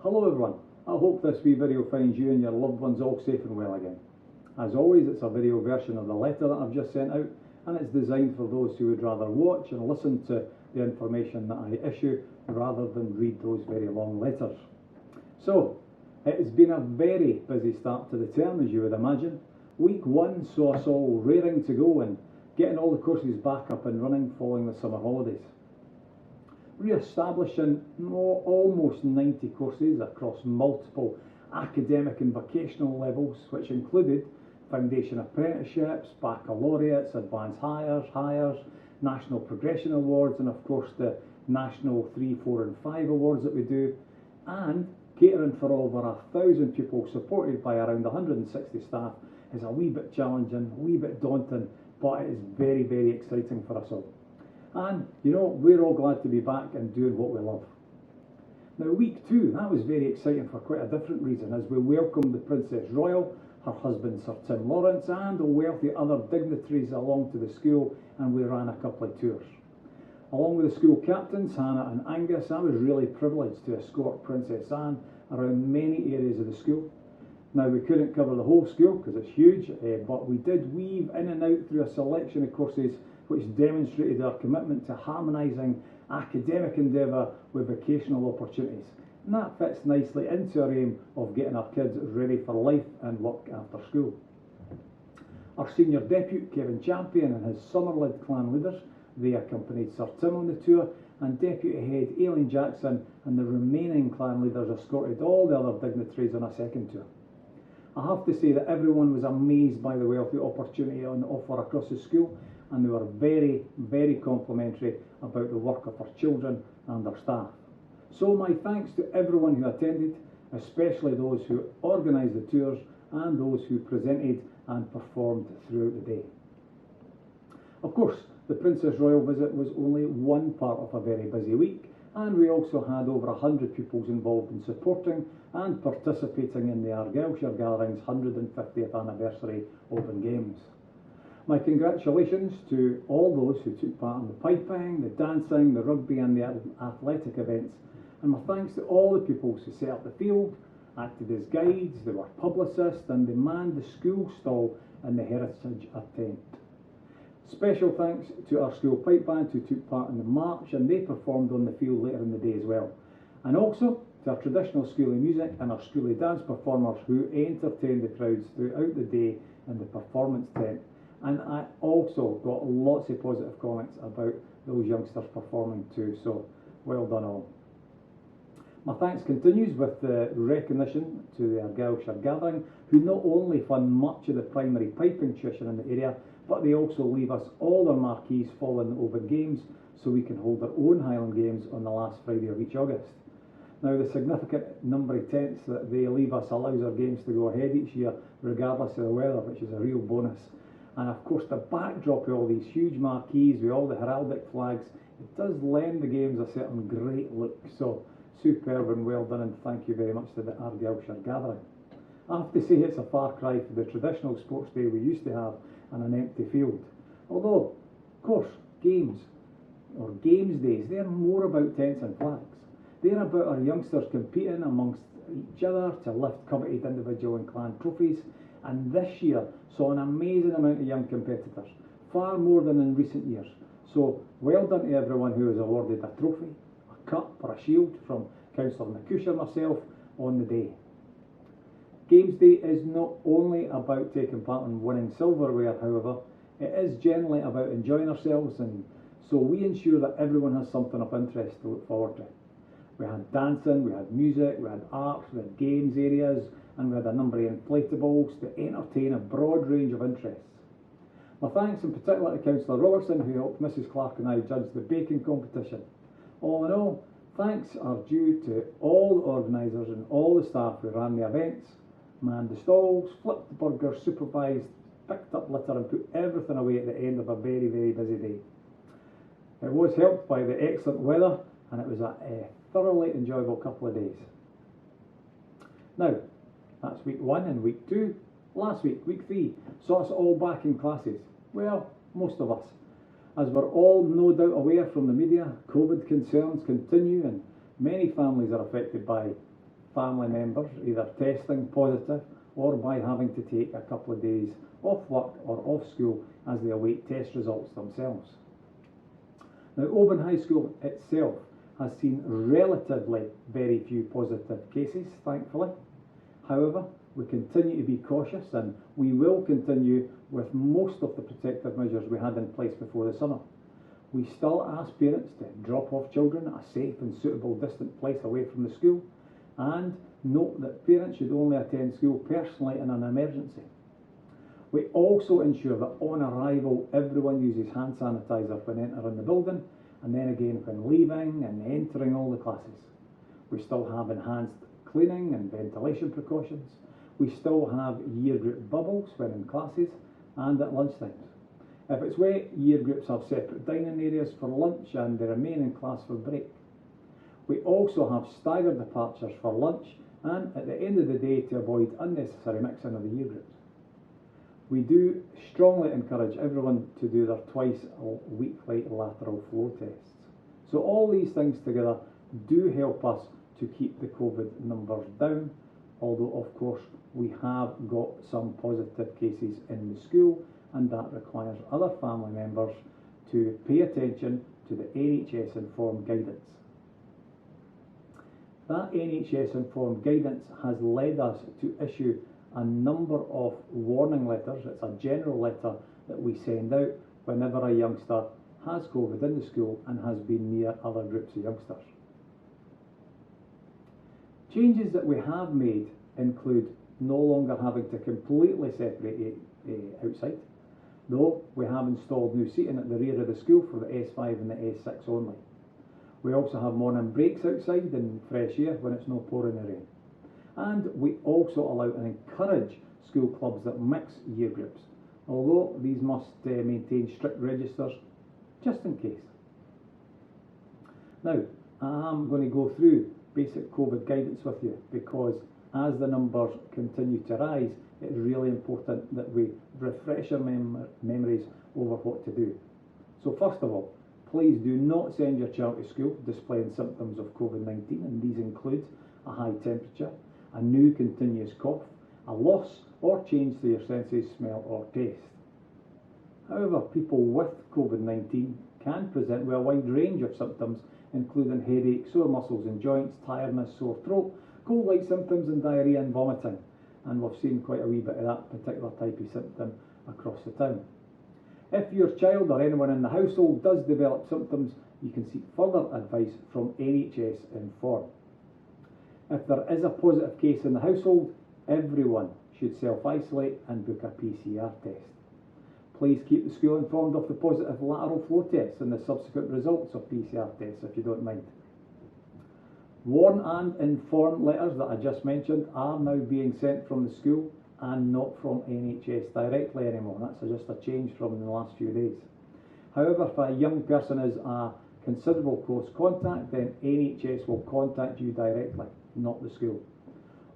Hello everyone, I hope this wee video finds you and your loved ones all safe and well again. As always, it's a video version of the letter that I've just sent out, and it's designed for those who would rather watch and listen to the information that I issue rather than read those very long letters. So, it's been a very busy start to the term, as you would imagine. Week 1 saw us all raring to go and getting all the courses back up and running following the summer holidays. Re-establishing almost 90 courses across multiple academic and vocational levels, which included foundation apprenticeships, baccalaureates, advanced hires, national progression awards, and of course the national 3, 4 and 5 awards that we do, and catering for over 1,000 pupils supported by around 160 staff is a wee bit challenging, a wee bit daunting, but it is very, very exciting for us all. And, you know, we're all glad to be back and doing what we love. Now, week 2, that was very exciting for quite a different reason, as we welcomed the Princess Royal, her husband Sir Tim Lawrence, and a wealthy other dignitaries along to the school, and we ran a couple of tours. Along with the school captains, Hannah and Angus, I was really privileged to escort Princess Anne around many areas of the school. Now, we couldn't cover the whole school because it's huge, but we did weave in and out through a selection of courses which demonstrated our commitment to harmonising academic endeavour with vocational opportunities. And that fits nicely into our aim of getting our kids ready for life and work after school. Our senior deputy, Kevin Champion, and his Summerlid clan leaders, they accompanied Sir Tim on the tour, and Deputy Head Aileen Jackson and the remaining clan leaders escorted all the other dignitaries on a second tour. I have to say that everyone was amazed by the wealth of opportunity on offer across the school, and they were very, very complimentary about the work of our children and our staff. So my thanks to everyone who attended, especially those who organised the tours and those who presented and performed throughout the day. Of course, the Princess Royal visit was only one part of a very busy week, and we also had over 100 pupils involved in supporting and participating in the Argyllshire Gathering's 150th anniversary Open Games. My congratulations to all those who took part in the piping, the dancing, the rugby and the athletic events, and my thanks to all the pupils who set up the field, acted as guides, they were publicists, and they manned the school stall in the heritage tent. Special thanks to our school pipe band who took part in the march, and they performed on the field later in the day as well. And also to our traditional schoolie music and our schoolie dance performers who entertained the crowds throughout the day in the performance tent. And I also got lots of positive comments about those youngsters performing too, so well done all. My thanks continues with the recognition to the Argyllshire Gathering, who not only fund much of the primary piping tuition in the area, but they also leave us all their marquees following the Open Games, so we can hold our own Highland Games on the last Friday of each August. Now, the significant number of tents that they leave us allows our games to go ahead each year, regardless of the weather, which is a real bonus. And of course, the backdrop of all these huge marquees with all the heraldic flags, it does lend the games a certain great look. So, superb and well done, and thank you very much to the Argyllshire Gathering. I have to say it's a far cry from the traditional sports day we used to have on an empty field. Although, of course, games days, they're more about tents and flags. They're about our youngsters competing amongst each other to lift coveted individual and clan trophies, and this year saw an amazing amount of young competitors, far more than in recent years. So well done to everyone who was awarded a trophy, a cup or a shield from Councillor McCush and myself on the day. Games Day is not only about taking part in winning silverware, however, it is generally about enjoying ourselves, and so we ensure that everyone has something of interest to look forward to. We had dancing, we had music, we had arts, we had games areas, and we had a number of inflatables to entertain a broad range of interests. My thanks in particular to Councillor Robertson, who helped Mrs Clark and I judge the baking competition. All in all, thanks are due to all the organisers and all the staff who ran the events, manned the stalls, flipped the burgers, supervised, picked up litter and put everything away at the end of a very, very busy day. It was helped by the excellent weather, and it was a thoroughly enjoyable couple of days. Now, that's week 1 and week 2. Last week, week 3, saw us all back in classes. Well, most of us. As we're all no doubt aware from the media, COVID concerns continue and many families are affected by family members either testing positive or by having to take a couple of days off work or off school as they await test results themselves. Now, Oban High School itself has seen relatively very few positive cases, thankfully. However, we continue to be cautious and we will continue with most of the protective measures we had in place before the summer. We still ask parents to drop off children at a safe and suitable distant place away from the school, and note that parents should only attend school personally in an emergency. We also ensure that on arrival everyone uses hand sanitizer when entering the building, and then again when leaving and entering all the classes. We still have enhanced cleaning and ventilation precautions. We still have year group bubbles when in classes and at lunchtimes. If it's wet, year groups have separate dining areas for lunch and they remain in class for break. We also have staggered departures for lunch and at the end of the day to avoid unnecessary mixing of the year groups. We do strongly encourage everyone to do their twice weekly lateral flow tests. So all these things together do help us to keep the COVID numbers down, although of course we have got some positive cases in the school, and that requires other family members to pay attention to the NHS informed guidance. That NHS informed guidance has led us to issue a number of warning letters. It's a general letter that we send out whenever a youngster has COVID in the school and has been near other groups of youngsters. Changes that we have made include no longer having to completely separate outside, though we have installed new seating at the rear of the school for the S5 and the S6 only. We also have morning breaks outside in fresh air when it's not pouring rain. And we also allow and encourage school clubs that mix year groups, although these must maintain strict registers just in case. Now, I'm going to go through basic COVID guidance with you because as the numbers continue to rise, it's really important that we refresh our memories over what to do. So first of all, please do not send your child to school displaying symptoms of COVID-19, and these include a high temperature, a new continuous cough, a loss or change to your senses, smell or taste. However, people with COVID-19 can present with a wide range of symptoms, including headache, sore muscles and joints, tiredness, sore throat, cold-like symptoms and diarrhoea and vomiting. And we've seen quite a wee bit of that particular type of symptom across the town. If your child or anyone in the household does develop symptoms, you can seek further advice from NHS Inform. If there is a positive case in the household, everyone should self-isolate and book a PCR test. Please keep the school informed of the positive lateral flow tests and the subsequent results of PCR tests if you don't mind. Warn and inform letters that I just mentioned are now being sent from the school and not from NHS directly anymore. That's just a change from the last few days. However, if a young person is a considerable close contact, then NHS will contact you directly, not the school.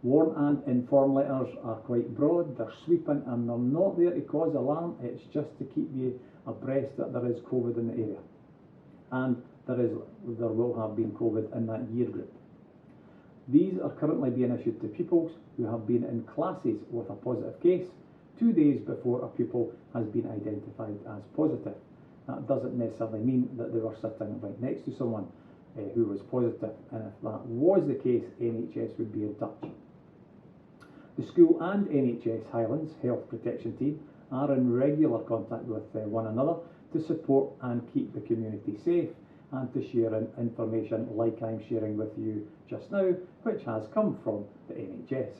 Warn and inform letters are quite broad, they're sweeping, and they're not there to cause alarm. It's just to keep you abreast that there is COVID in the area, and there will have been COVID in that year group. These are currently being issued to pupils who have been in classes with a positive case 2 days before a pupil has been identified as positive. That doesn't necessarily mean that they were sitting right next to someone who was positive, and if that was the case, NHS would be in touch. The school and NHS Highlands Health Protection Team are in regular contact with one another to support and keep the community safe and to share information like I'm sharing with you just now, which has come from the NHS.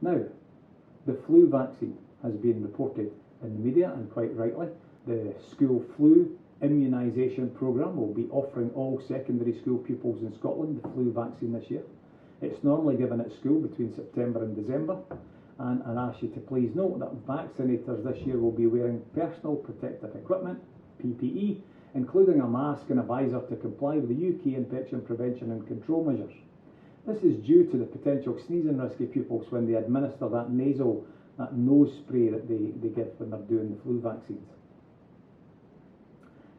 Now, the flu vaccine has been reported in the media, and quite rightly. The school flu immunisation programme will be offering all secondary school pupils in Scotland the flu vaccine this year. It's normally given at school between September and December, and I ask you to please note that vaccinators this year will be wearing personal protective equipment, PPE, including a mask and a visor to comply with the UK infection prevention and control measures. This is due to the potential sneezing risk of pupils when they administer that nose spray that they give when they're doing the flu vaccines.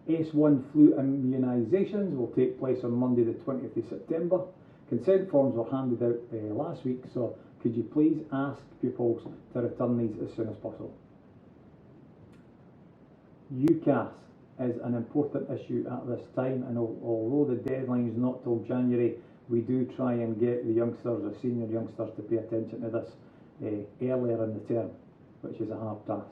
S1 flu immunisations will take place on Monday the 20th of September. Consent forms were handed out last week, so could you please ask pupils to return these as soon as possible? UCAS is an important issue at this time, and although the deadline is not till January, we do try and get the youngsters, the senior youngsters, to pay attention to this earlier in the term, which is a hard task.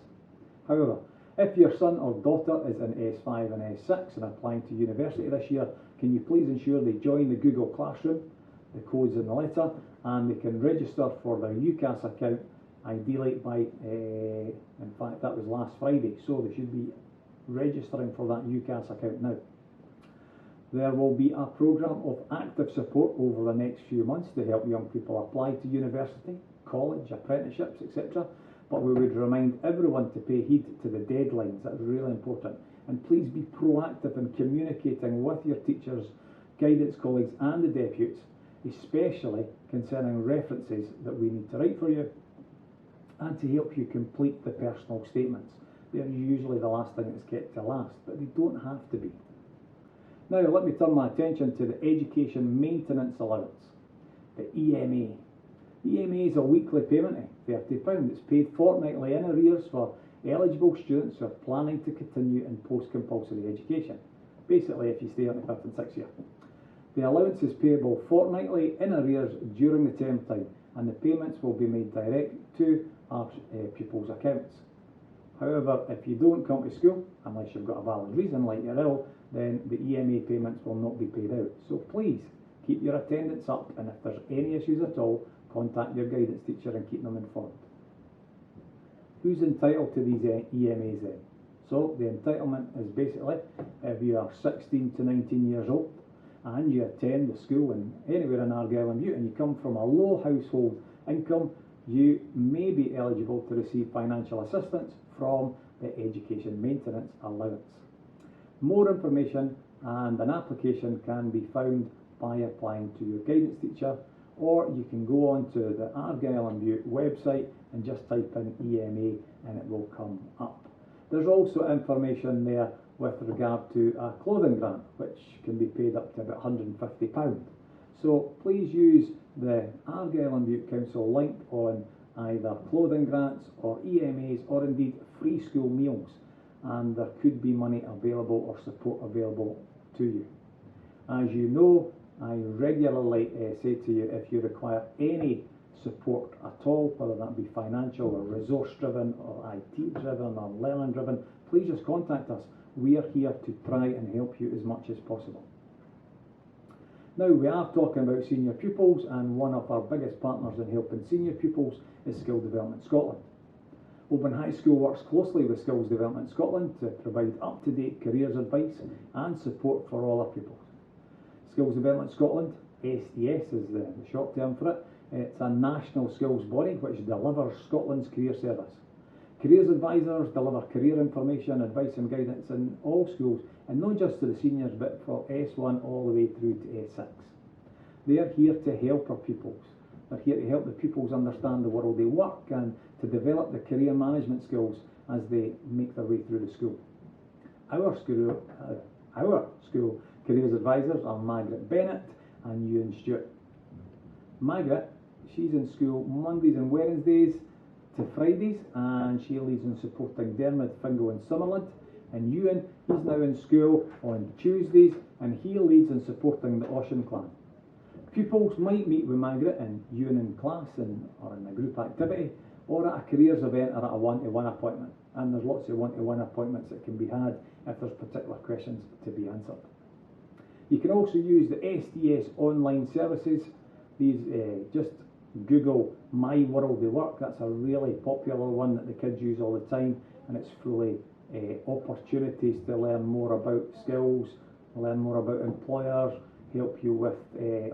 However, if your son or daughter is in S5 and S6 and applying to university this year, can you please ensure they join the Google Classroom, the code's in the letter, and they can register for their UCAS account, ideally by, in fact that was last Friday, so they should be registering for that UCAS account now. There will be a programme of active support over the next few months to help young people apply to university, college, apprenticeships, etc. But we would remind everyone to pay heed to the deadlines. That's really important. And please be proactive in communicating with your teachers, guidance colleagues and the deputies, especially concerning references that we need to write for you, and to help you complete the personal statements. They're usually the last thing that's kept to last, but they don't have to be. Now let me turn my attention to the Education Maintenance Allowance, the EMA. EMA is a weekly payment of £30. It's paid fortnightly in arrears for eligible students who are planning to continue in post-compulsory education, basically if you stay on the 5th and 6th year. The allowance is payable fortnightly in arrears during the term time, and the payments will be made direct to our pupils' accounts. However, if you don't come to school, unless you've got a valid reason like you're ill, then the EMA payments will not be paid out. So please keep your attendance up, and if there's any issues at all, contact your guidance teacher and keep them informed. Who's entitled to these EMAs then? So the entitlement is basically if you are 16 to 19 years old and you attend the school in anywhere in Argyll and Bute and you come from a low household income, you may be eligible to receive financial assistance from the Education Maintenance Allowance. More information and an application can be found by applying to your guidance teacher, or you can go on to the Argyll and Bute website and just type in EMA and it will come up. There's also information there with regard to a clothing grant, which can be paid up to about £150. So please use the Argyll and Bute Council link on either clothing grants or EMAs or indeed free school meals, and there could be money available or support available to you. As you know, I regularly say to you, if you require any support at all, whether that be financial or resource driven or IT driven or learning driven, please just contact us. We are here to try and help you as much as possible. Now we are talking about senior pupils, and one of our biggest partners in helping senior pupils is Skills Development Scotland. Open High School works closely with Skills Development Scotland to provide up-to-date careers advice and support for all our pupils. Skills Development Scotland, SDS is the short term for it. It's a national skills body which delivers Scotland's career service. Careers advisors deliver career information, advice and guidance in all schools, and not just to the seniors but for S1 all the way through to S6. They are here to help our pupils. They're here to help the pupils understand the world they work and to develop the career management skills as they make their way through the school. Our school careers advisors are Margaret Bennett and Ewan Stewart. Margaret, she's in school Mondays and Wednesdays to Fridays, and she leads in supporting Dermot, Fingal and Summerland. And Ewan, he's now in school on Tuesdays and he leads in supporting the Ocean Clan. Pupils might meet with Margaret and Ewan in class or in a group activity, or at a careers event or at a one-to-one appointment. And there's lots of one-to-one appointments that can be had if there's particular questions to be answered. You can also use the SDS online services. These just Google My World of Work. That's a really popular one that the kids use all the time, and it's fully opportunities to learn more about skills, learn more about employers, help you with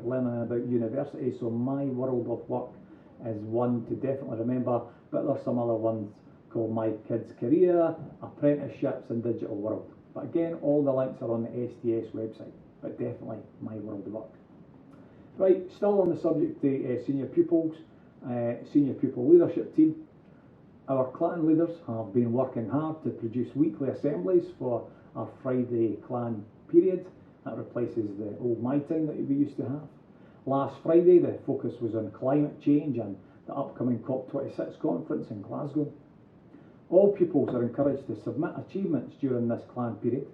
learning about university. So My World of Work is one to definitely remember, but there's some other ones called My Kids Career, Apprenticeships and Digital World. But again, all the links are on the SDS website, but definitely My World of Work. Right, still on the subject of senior pupils, senior pupil leadership team. Our clan leaders have been working hard to produce weekly assemblies for our Friday clan period. That replaces the old my time that we used to have. Last Friday the focus was on climate change and the upcoming COP26 conference in Glasgow. All pupils are encouraged to submit achievements during this clan period.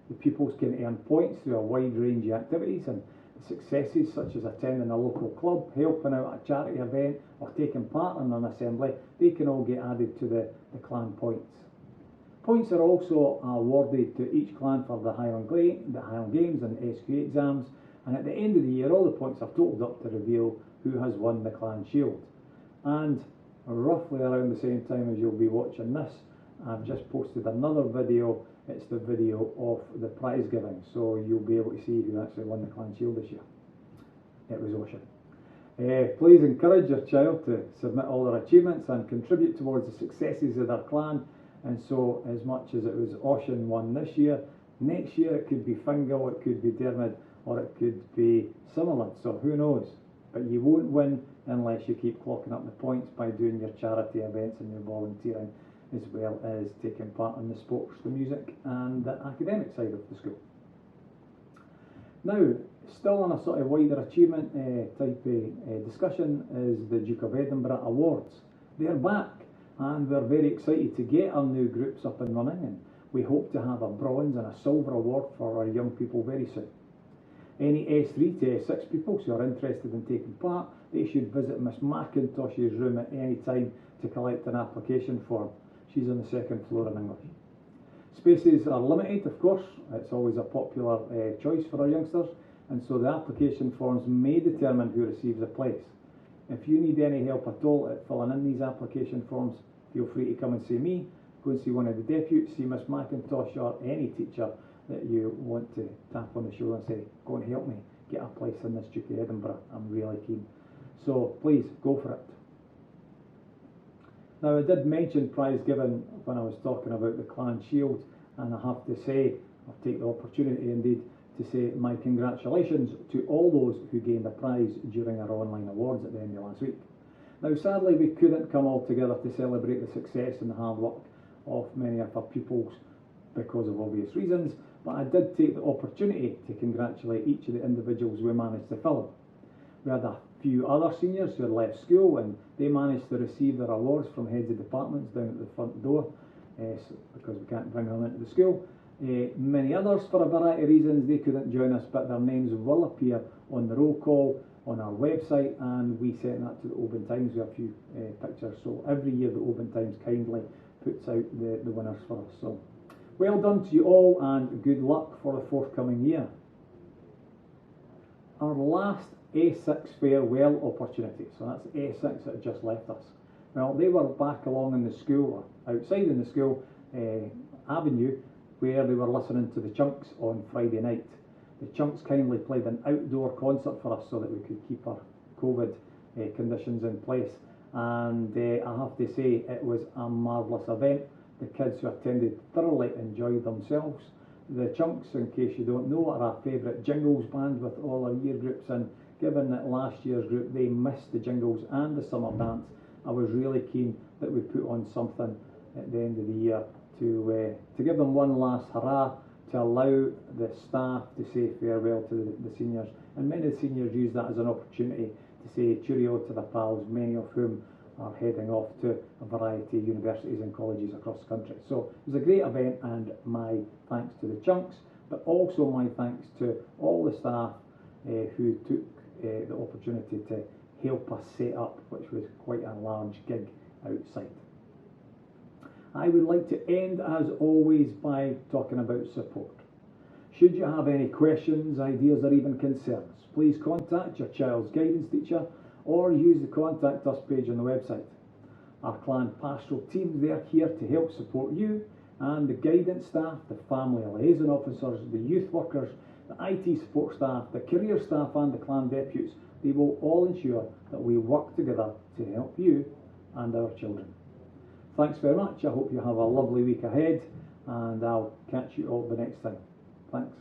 The pupils can earn points through a wide range of activities, and successes such as attending a local club, helping out at a charity event or taking part in an assembly, they can all get added to the clan points. Points are also awarded to each clan for the Highland Games and SQA exams, and at the end of the year all the points are totaled up to reveal who has won the clan shield. And roughly around the same time as you'll be watching this, I've just posted another video. It's the video of the prize giving, so you'll be able to see who actually won the clan shield this year. It was Ocean. Please encourage your child to submit all their achievements and contribute towards the successes of their clan. And so, as much as it was Ocean won this year, next year it could be Fingal, it could be Dermot, or it could be Summerland, so who knows. But you won't win unless you keep clocking up the points by doing your charity events and your volunteering, as well as taking part in the sports, the music and the academic side of the school. Now, still on a sort of wider achievement type of discussion is the Duke of Edinburgh Awards. They're back and we're very excited to get our new groups up and running, and we hope to have a bronze and a silver award for our young people very soon. Any S3 to S6 pupils who are interested in taking part, they should visit Miss McIntosh's room at any time to collect an application form. She's on the second floor in English. Spaces are limited, of course. It's always a popular choice for our youngsters, and so the application forms may determine who receives a place. If you need any help at all at filling in these application forms, feel free to come and see me, go and see one of the deputies, see Miss McIntosh or any teacher that you want to tap on the shoulder and say, go and help me get a place in this Duke of Edinburgh. I'm really keen. So please go for it. Now, I did mention prize giving when I was talking about the clan shield, and I have to say, I'll take the opportunity indeed to say my congratulations to all those who gained a prize during our online awards at the end of last week. Now, sadly, we couldn't come all together to celebrate the success and the hard work of many of our pupils because of obvious reasons, but I did take the opportunity to congratulate each of the individuals we managed to fill. We had a few other seniors who had left school, and they managed to receive their awards from heads of departments down at the front door because we can't bring them into the school. Many others, for a variety of reasons, they couldn't join us, but their names will appear on the roll call on our website, and we sent that to the Oban Times with a few pictures. So every year the Oban Times kindly puts out the winners for us. So well done to you all, and good luck for the forthcoming year. Our last A6 farewell opportunity, so that's A6 that just left us. Well, they were back along in the school, or outside in the school avenue, where they were listening to the Chunks on Friday night. The Chunks kindly played an outdoor concert for us so that we could keep our COVID conditions in place, and I have to say it was a marvellous event. The kids who attended thoroughly enjoyed themselves. The Chunks, in case you don't know, are our favourite jingles band with all our year groups, and given that last year's group they missed the jingles and the summer dance, I was really keen that we put on something at the end of the year to give them one last hurrah, to allow the staff to say farewell to the seniors. And many of the seniors used that as an opportunity to say cheerio to their pals, many of whom are heading off to a variety of universities and colleges across the country. So it was a great event, and my thanks to the Chunks, but also my thanks to all the staff who took the opportunity to help us set up, which was quite a large gig outside. I would like to end, as always, by talking about support. Should you have any questions, ideas or even concerns, please contact your child's guidance teacher or use the Contact Us page on the website. Our clan pastoral team, they're here to help support you, and the guidance staff, the family liaison officers, the youth workers, the IT support staff, the career staff and the clan deputies, they will all ensure that we work together to help you and our children. Thanks very much. I hope you have a lovely week ahead, and I'll catch you all the next time. Thanks.